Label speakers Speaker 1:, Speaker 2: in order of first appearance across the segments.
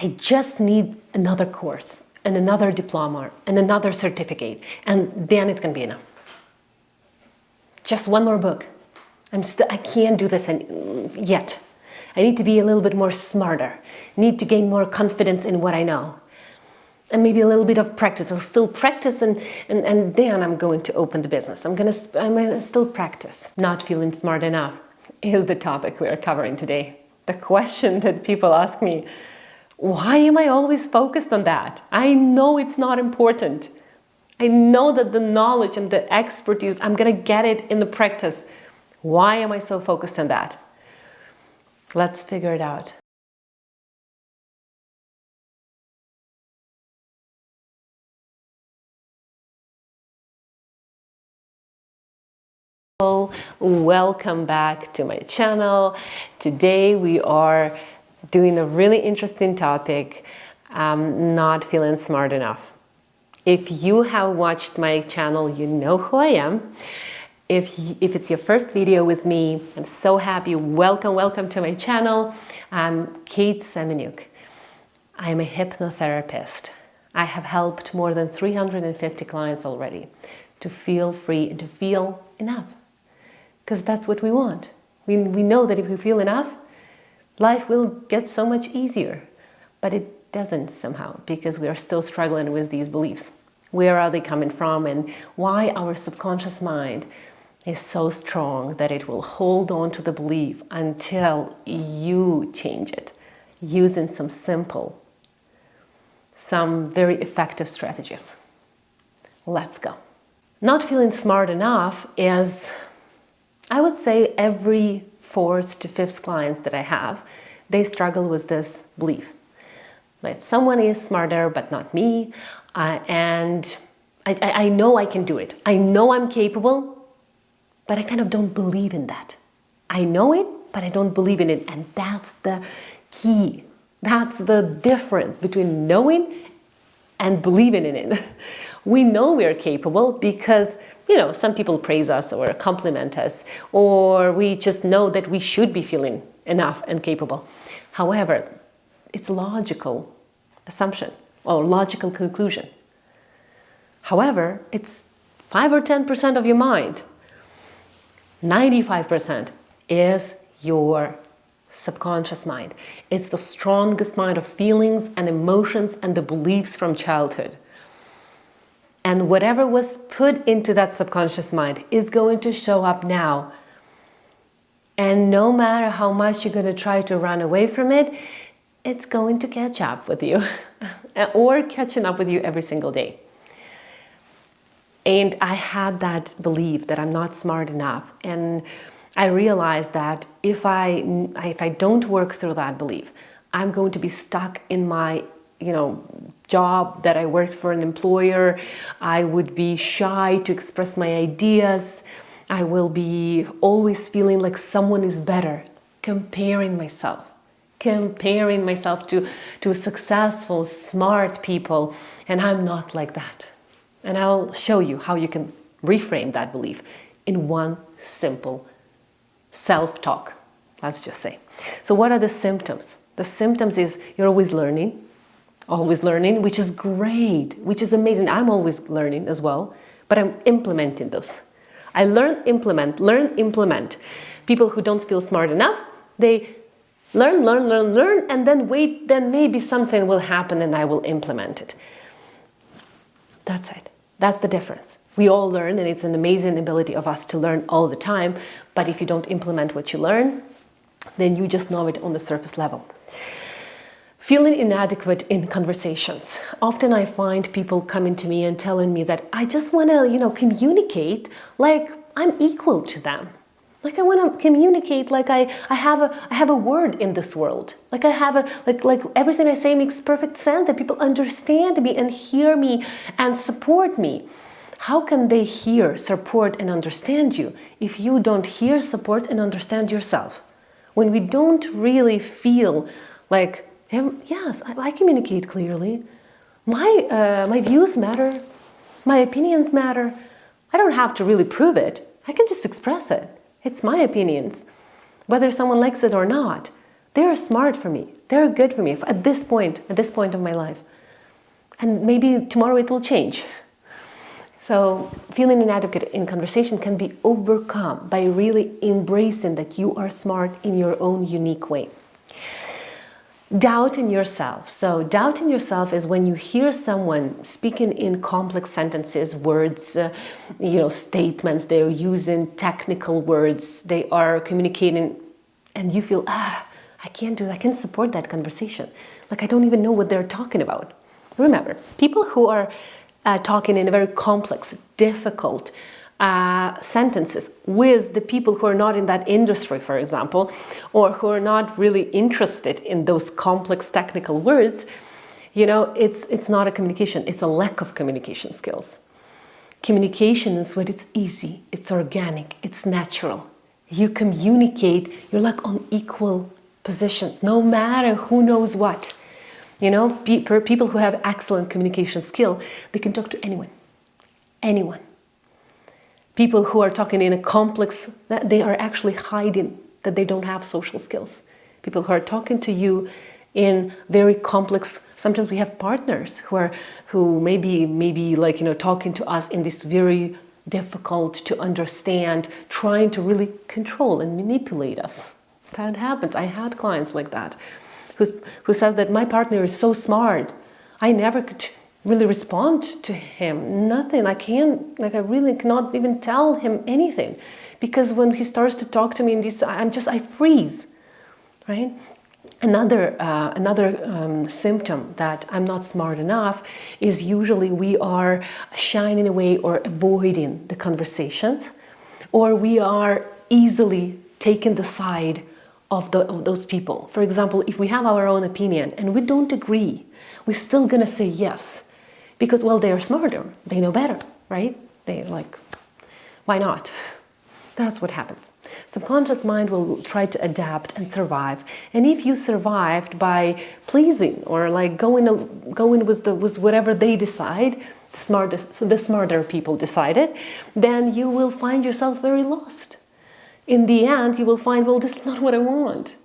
Speaker 1: I just need another course and another diploma and another certificate, and then it's going to be enough. Just one more book. I can't do this yet. I need to be a little bit more smarter. Need to gain more confidence in what I know. And maybe a little bit of practice. I'll still practice and then I'm going to open the business. I'm gonna still practice. Not feeling smart enough is the topic we are covering today. The question that people ask me, why am I always focused on that? I know it's not important. I know that the knowledge and the expertise, I'm gonna get it in the practice. Why am I so focused on that? Let's figure it out. Welcome back to my channel. Today we are doing a really interesting topic, not feeling smart enough. If you have watched my channel, you know who I am. If it's your first video with me, I'm so happy. Welcome to my channel. I'm Kate Semeniuk. I'm a hypnotherapist. I have helped more than 350 clients already to feel free and to feel enough. Because that's what we want. We know that if we feel enough, life will get so much easier. But it doesn't somehow, because we are still struggling with these beliefs. Where are they coming from, and why our subconscious mind is so strong that it will hold on to the belief until you change it using some very effective strategies. Let's go. Not feeling smart enough is, I would say, every 4th to 5th clients that I have, they struggle with this belief. That someone is smarter, but not me. And I know I can do it. I know I'm capable, but I kind of don't believe in that. I know it, but I don't believe in it. And that's the key. That's the difference between knowing and believing in it. We know we're capable because, some people praise us or compliment us, or we just know that we should be feeling enough and capable. However, it's a logical assumption or logical conclusion. However, it's 5 or 10% of your mind. 95% is your subconscious mind. It's the strongest mind of feelings and emotions and the beliefs from childhood. And whatever was put into that subconscious mind is going to show up now. And no matter how much you're going to try to run away from it, it's going to catch up with you or catching up with you every single day. And I had that belief that I'm not smart enough. And I realized that if I don't work through that belief, I'm going to be stuck in my job that I worked for an employer. I would be shy to express my ideas. I will be always feeling like someone is better, comparing myself to successful, smart people, and I'm not like that. And I'll show you how you can reframe that belief in one simple self-talk, let's just say. So what are the symptoms? The symptoms is you're always learning, which is great, which is amazing. I'm always learning as well, but I'm implementing those. I learn, implement. People who don't feel smart enough, they learn, and then wait, then maybe something will happen and I will implement it. That's it. That's the difference. We all learn, and it's an amazing ability of us to learn all the time, but if you don't implement what you learn, then you just know it on the surface level. Feeling inadequate in conversations. Often I find people coming to me and telling me that I just want to, communicate like I'm equal to them. Like I want to communicate like I have a word in this world. Like I have like everything I say makes perfect sense, that people understand me and hear me and support me. How can they hear, support, and understand you if you don't hear, support, and understand yourself? When we don't really feel like, yes, I communicate clearly. My views matter. My opinions matter. I don't have to really prove it. I can just express it. It's my opinions, whether someone likes it or not. They're smart for me. They're good for me at this point of my life. And maybe tomorrow it will change. So feeling inadequate in conversation can be overcome by really embracing that you are smart in your own unique way. Doubt in yourself. So doubt in yourself is when you hear someone speaking in complex sentences, words, statements, they're using technical words, they are communicating, and you feel, I can't do that, I can't support that conversation. Like I don't even know what they're talking about. Remember, people who are talking in a very complex, difficult sentences with the people who are not in that industry, for example, or who are not really interested in those complex technical words, it's not a communication, it's a lack of communication skills. Communication is when it's easy, it's organic, it's natural. You communicate, you're like on equal positions, no matter who knows what. People who have excellent communication skill, they can talk to anyone. People who are talking in a complex, they are actually hiding that they don't have social skills. People who are talking to you in very complex, sometimes we have partners who maybe talking to us in this very difficult to understand, trying to really control and manipulate us. That happens. I had clients like that. Who says that my partner is so smart, I never could really respond to him. Nothing. I really cannot even tell him anything, because when he starts to talk to me in this, I freeze, right? Another symptom that I'm not smart enough is usually we are shying away or avoiding the conversations, or we are easily taking the side of those people. For example, if we have our own opinion and we don't agree, we're still gonna say yes, because they are smarter, they know better, right? Why not? That's what happens. Subconscious mind will try to adapt and survive, and if you survived by pleasing or going with whatever they decide, the smarter people decided, then you will find yourself very lost. In the end, you will find, this is not what I want.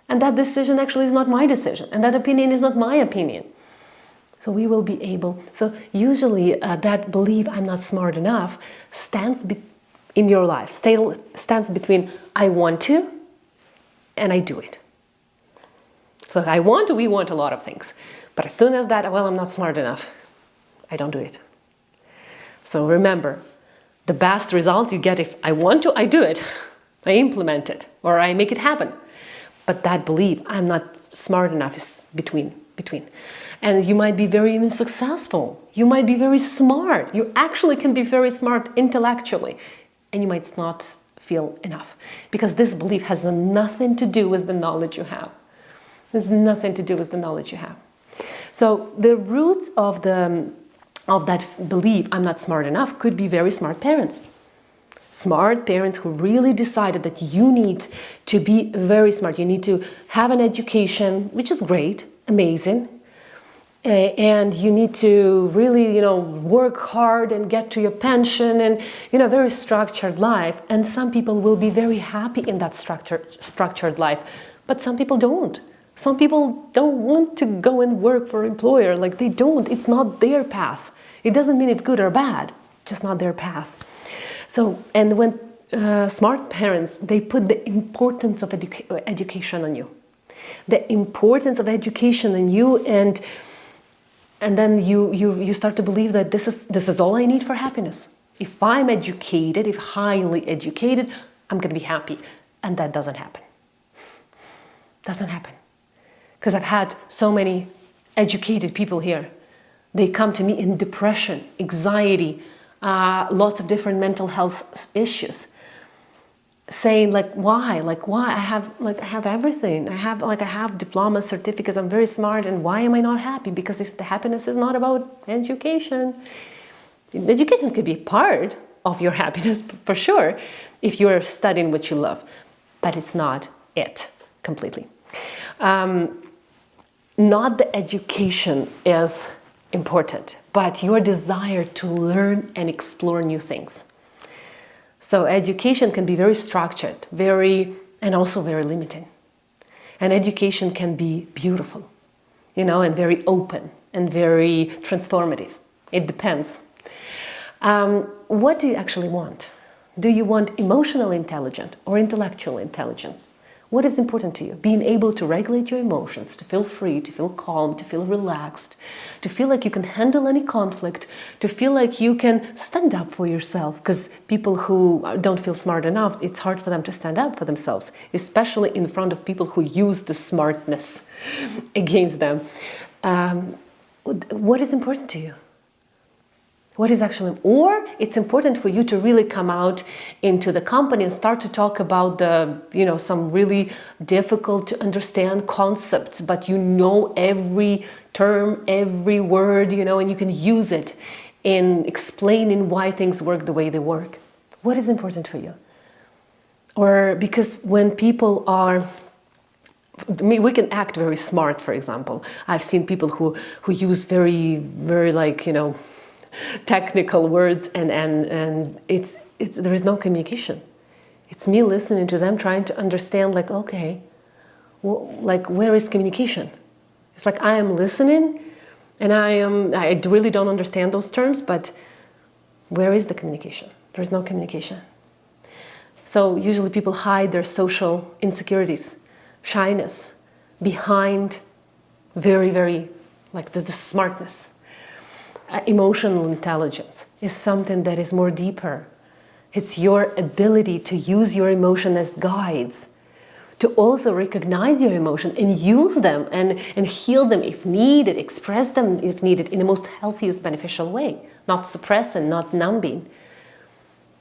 Speaker 1: And that decision actually is not my decision. And that opinion is not my opinion. So we will be able, usually that belief, I'm not smart enough, stands in your life, stands between I want to and I do it. So we want a lot of things. But as soon as that, I'm not smart enough, I don't do it. So remember, the best result you get if I want to, I do it. I implement it, or I make it happen. But that belief, I'm not smart enough, is between. And you might be very even successful. You might be very smart. You actually can be very smart intellectually. And you might not feel enough. Because this belief has nothing to do with the knowledge you have. There's nothing to do with the knowledge you have. So the roots of that belief, I'm not smart enough, could be very smart parents. Smart parents who really decided that you need to be very smart. You need to have an education, which is great, amazing. And you need to really, work hard and get to your pension and, very structured life. And some people will be very happy in that structured life, but some people don't. Some people don't want to go and work for an employer. They don't. It's not their path. It doesn't mean it's good or bad, just not their path. So, and when smart parents, they put the importance of education on you. The importance of education on you, and then you start to believe that this is all I need for happiness. If I'm educated, if highly educated, I'm going to be happy. And that doesn't happen. Doesn't happen. Because I've had so many educated people here. They come to me in depression, anxiety, lots of different mental health issues, saying why I have everything, I have diplomas, certificates, I'm very smart, and why am I not happy? Because the happiness is not about education. Education could be part of your happiness for sure if you're studying what you love, but it's not it completely. Not the education is important, but your desire to learn and explore new things. So education can be very structured, and also very limiting. And education can be beautiful, and very open and very transformative. It depends. What do you actually want? Do you want emotional intelligence or intellectual intelligence? What is important to you? Being able to regulate your emotions, to feel free, to feel calm, to feel relaxed, to feel like you can handle any conflict, to feel like you can stand up for yourself. Because people who don't feel smart enough, it's hard for them to stand up for themselves, especially in front of people who use the smartness against them. What is important to you? What is actually, or it's important for you to really come out into the company and start to talk about some really difficult to understand concepts, but every term, every word, and you can use it in explaining why things work the way they work. What is important for you? Or because when people we can act very smart, for example. I've seen people who use very, very technical words and there is no communication. It's me listening to them, trying to understand where is communication? It's like I am listening and I really don't understand those terms, but where is the communication? There's no communication. So usually people hide their social insecurities, shyness behind very, very the smartness. Emotional intelligence is something that is more deeper. It's your ability to use your emotion as guides, to also recognize your emotion and use them and heal them if needed, express them if needed in the most healthiest, beneficial way, not suppressing, not numbing.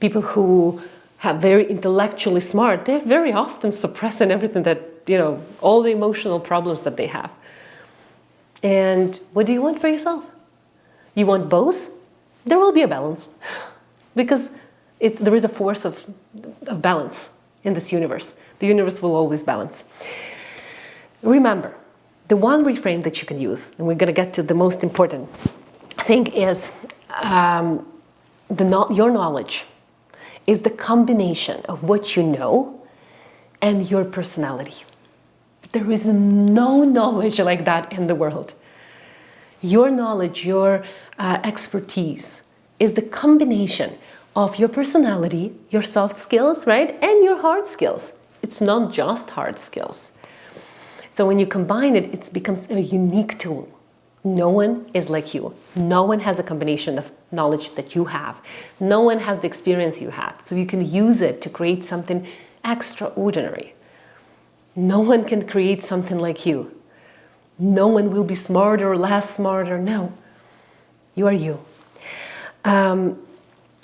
Speaker 1: People who have very intellectually smart, they're very often suppressing everything that, all the emotional problems that they have. And what do you want for yourself? You want both? There will be a balance, because there is a force of balance in this universe. The universe will always balance. Remember, the one reframe that you can use, and we're going to get to the most important thing, is your knowledge is the combination of what you know and your personality. There is no knowledge like that in the world. Your knowledge, your expertise is the combination of your personality, your soft skills, right? And your hard skills. It's not just hard skills. So when you combine it, it becomes a unique tool. No one is like you. No one has a combination of knowledge that you have. No one has the experience you have. So you can use it to create something extraordinary. No one can create something like you. No one will be smarter or less smarter. No, you are you.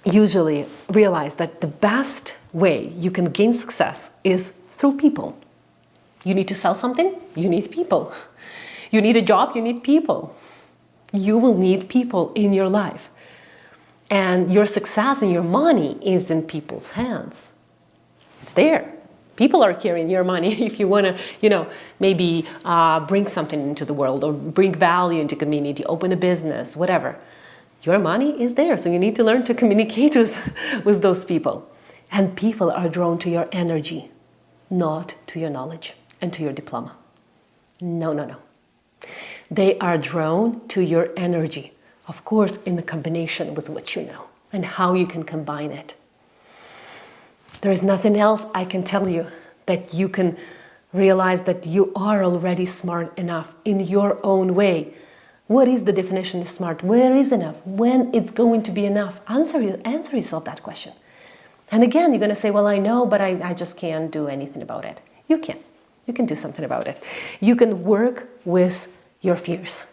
Speaker 1: Usually realize that the best way you can gain success is through people. You need to sell something? You need people. You need a job? You need people. You will need people in your life. And your success and your money is in people's hands. It's there. People are carrying your money if you want to, maybe bring something into the world or bring value into community, open a business, whatever. Your money is there, so you need to learn to communicate with those people. And people are drawn to your energy, not to your knowledge and to your diploma. No. They are drawn to your energy, of course, in the combination with what you know and how you can combine it. There is nothing else I can tell you that you can realize that you are already smart enough in your own way. What is the definition of smart? Where is enough? When it's going to be enough? Answer yourself that question. And again, you're going to say, well, I know, but I just can't do anything about it. You can. You can do something about it. You can work with your fears.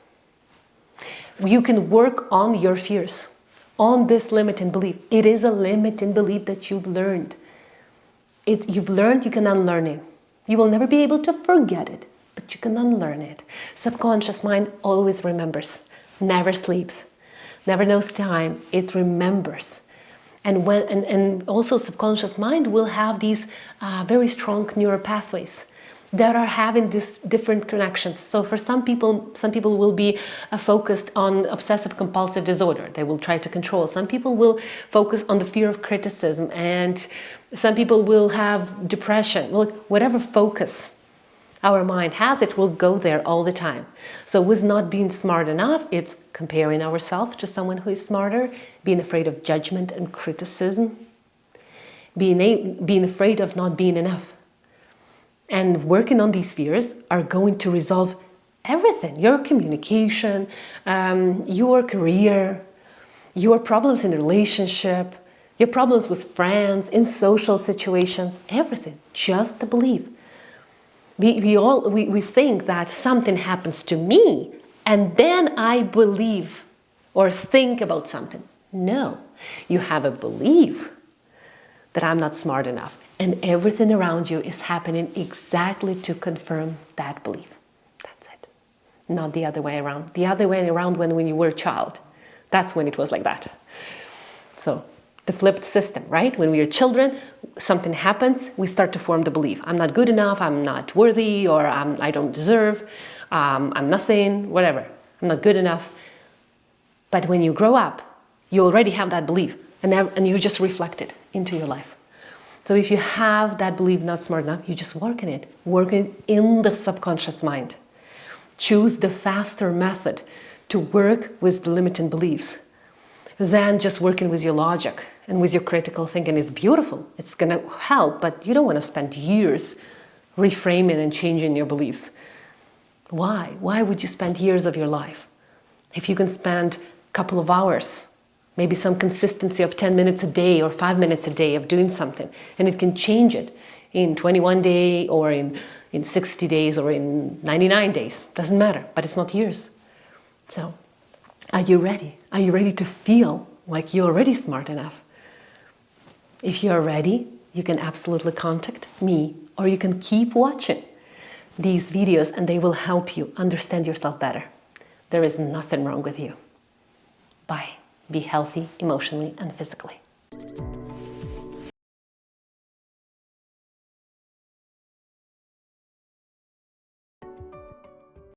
Speaker 1: You can work on your fears, on this limiting belief. It is a limiting belief that you've learned. You've learned, you can unlearn it. You will never be able to forget it, but you can unlearn it. Subconscious mind always remembers, never sleeps, never knows time. It remembers. And also subconscious mind will have these very strong neural pathways that are having these different connections. So for some people will be focused on obsessive compulsive disorder. They will try to control. Some people will focus on the fear of criticism, and some people will have depression. Well, whatever focus Our mind has it, we'll go there all the time. So with not being smart enough, it's comparing ourselves to someone who is smarter, being afraid of judgment and criticism, being afraid of not being enough. And working on these fears are going to resolve everything. Your communication, your career, your problems in a relationship, your problems with friends, in social situations, everything. Just the belief. We think that something happens to me and then I believe or think about something. No, you have a belief that I'm not smart enough, and everything around you is happening exactly to confirm that belief. That's it. Not the other way around. The other way around when you were a child. That's when it was like that. So the flipped system, right? When we are children, something happens, we start to form the belief. I'm not good enough, I'm not worthy, or I don't deserve, I'm nothing, whatever. I'm not good enough. But when you grow up, you already have that belief, and you just reflect it into your life. So if you have that belief not smart enough, you just work it in the subconscious mind. Choose the faster method to work with the limiting beliefs than just working with your logic and with your critical thinking. It's beautiful, it's going to help, but you don't want to spend years reframing and changing your beliefs. Why? Why would you spend years of your life? If you can spend a couple of hours, maybe some consistency of 10 minutes a day or 5 minutes a day of doing something, and it can change it in 21 days or in 60 days or in 99 days. Doesn't matter, but it's not years. So, are you ready? Are you ready to feel like you're already smart enough? If you're ready, you can absolutely contact me, or you can keep watching these videos and they will help you understand yourself better. There is nothing wrong with you. Bye. Be healthy emotionally and physically.